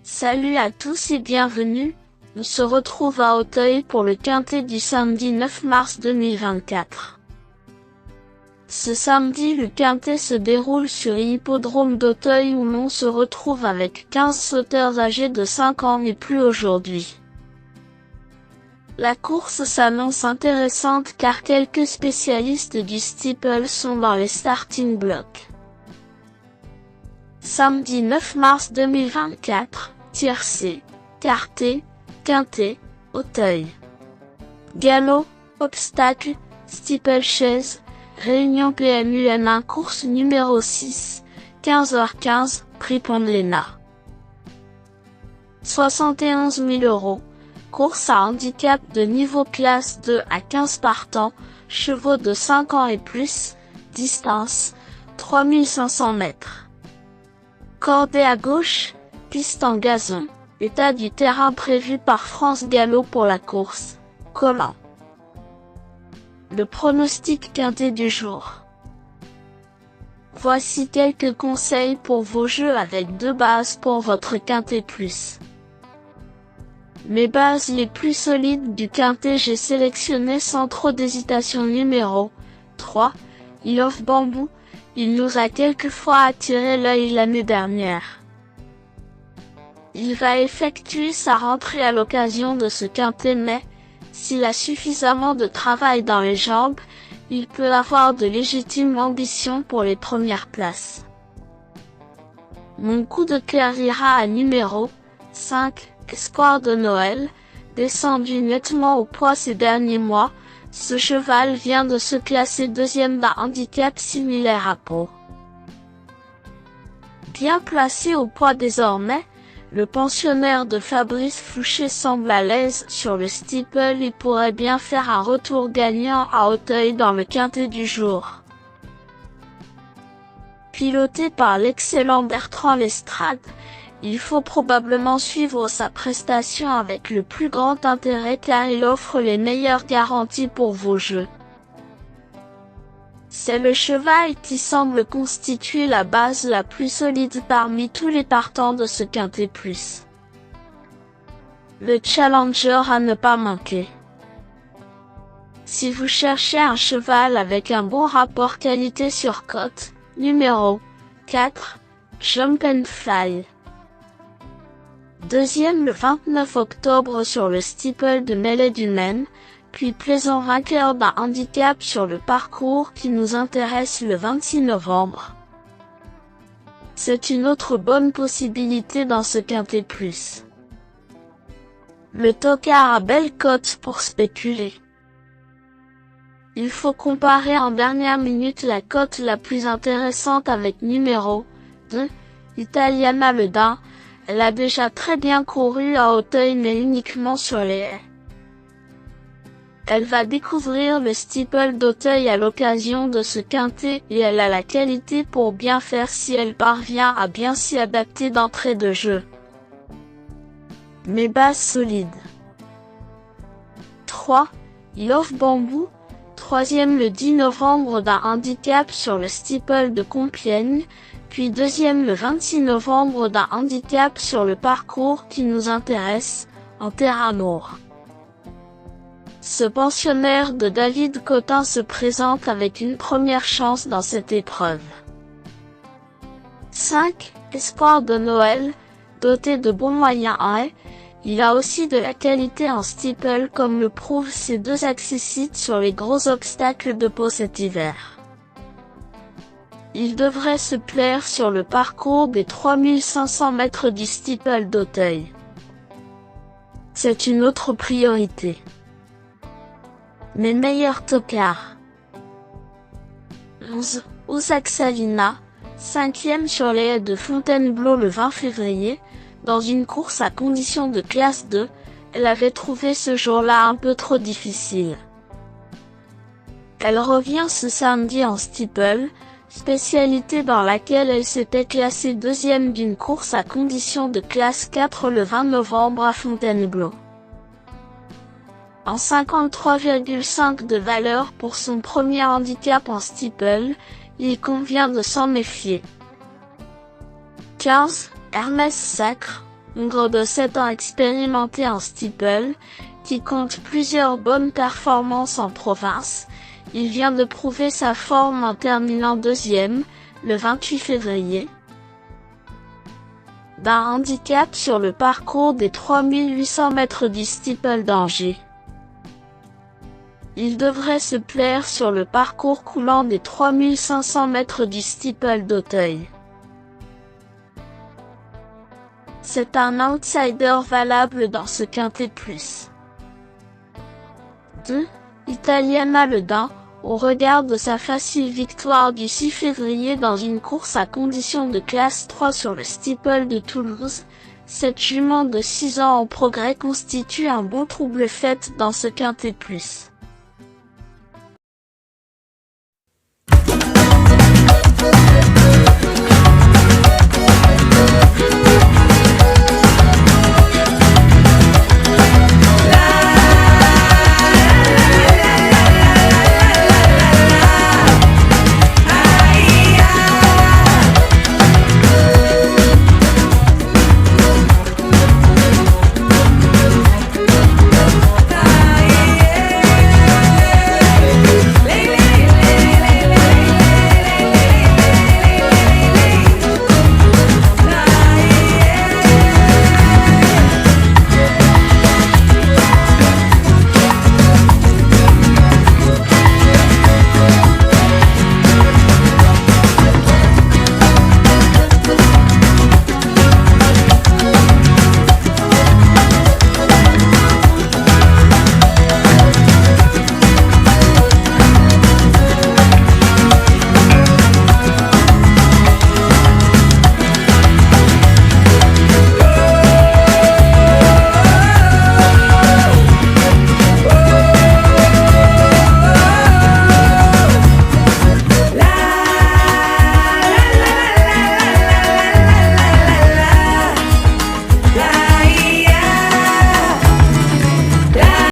Salut à tous et bienvenue, on se retrouve à Auteuil pour le quintet du samedi 9 mars 2024. Ce samedi, le quintet se déroule sur l'hippodrome d'Auteuil où l'on se retrouve avec 15 sauteurs âgés de 5 ans et plus aujourd'hui. La course s'annonce intéressante car quelques spécialistes du steeple sont dans les starting blocks. Samedi 9 mars 2024, tiercé, quarté, quintet, Auteuil. Galop, obstacle, steeplechase, réunion PMU-N1 course numéro 6, 15h15, prix Pond-Léna. 71 000 €, course à handicap de niveau classe 2 à 15 partants, chevaux de 5 ans et plus, distance, 3500 mètres. Cordée à gauche, piste en gazon, état du terrain prévu par France Gallo pour la course, commun. Le pronostic quintet du jour. Voici quelques conseils pour vos jeux avec 2 bases pour votre quintet plus. Mes bases les plus solides du quintet, j'ai sélectionné sans trop d'hésitation numéro 3, Love Bamboo. Il nous a quelquefois attiré l'œil l'année dernière. Il va effectuer sa rentrée à l'occasion de ce quintet, mais, s'il a suffisamment de travail dans les jambes, il peut avoir de légitimes ambitions pour les premières places. Mon coup de cœur ira à numéro 5, Espoir de Noël, descendu nettement au poids ces derniers mois. Ce cheval vient de se classer deuxième d'un handicap similaire à Pau. Bien placé au poids désormais, le pensionnaire de Fabrice Fouché semble à l'aise sur le steeple et pourrait bien faire un retour gagnant à Auteuil dans le quintet du jour. Piloté par l'excellent Bertrand Lestrade, il faut probablement suivre sa prestation avec le plus grand intérêt car il offre les meilleures garanties pour vos jeux. C'est le cheval qui semble constituer la base la plus solide parmi tous les partants de ce quintet plus. Le challenger à ne pas manquer. Si vous cherchez un cheval avec un bon rapport qualité sur cote, numéro 4, Jump and Fly. Deuxième le 29 octobre sur le steeple de Mêlée du Maine, puis plaisant vainqueur d'un handicap sur le parcours qui nous intéresse le 26 novembre. C'est une autre bonne possibilité dans ce quintet plus. Le tocard a belle cote pour spéculer. Il faut comparer en dernière minute la cote la plus intéressante avec numéro 2, Italiana Le Dain. Elle a déjà très bien couru à Auteuil mais uniquement sur les haies. Elle va découvrir le steeple d'Auteuil à l'occasion de ce quintet et elle a la qualité pour bien faire si elle parvient à bien s'y adapter d'entrée de jeu. Mes bases solides. 3. Love Bamboo, troisième le 10 novembre d'un handicap sur le steeple de Compiègne, puis deuxième le 26 novembre d'un handicap sur le parcours qui nous intéresse, en terrain lourd. Ce pensionnaire de David Cotin se présente avec une première chance dans cette épreuve. 5. Espoir de Noël, doté de bons moyens en haie, il a aussi de la qualité en steeple comme le prouvent ses 2 accessites sur les gros obstacles de Pau cet hiver. Il devrait se plaire sur le parcours des 3500 mètres du steeple d'Auteuil. C'est une autre priorité. Mes meilleurs tocards. 11. Ouzak Savina, 5e sur les haies de Fontainebleau le 20 février, dans une course à condition de classe 2, elle avait trouvé ce jour-là un peu trop difficile. Elle revient ce samedi en steeple, spécialité dans laquelle elle s'était classée deuxième d'une course à condition de classe 4 le 20 novembre à Fontainebleau. En 53,5 de valeur pour son premier handicap en steeple, il convient de s'en méfier. 15. Hermès Sacre, Ngro de 7 ans expérimenté en steeple, qui compte plusieurs bonnes performances en province. Il vient de prouver sa forme en terminant deuxième, le 28 février. D'un handicap sur le parcours des 3800 mètres du steeple d'Angers. Il devrait se plaire sur le parcours coulant des 3500 mètres du steeple d'Auteuil. C'est un outsider valable dans ce quintet plus. 2. Italiana Le Dain, au regard de sa facile victoire du 6 février dans une course à condition de classe 3 sur le steeple de Toulouse, cette jument de 6 ans en progrès constitue un bon trouble-fête dans ce quintet plus.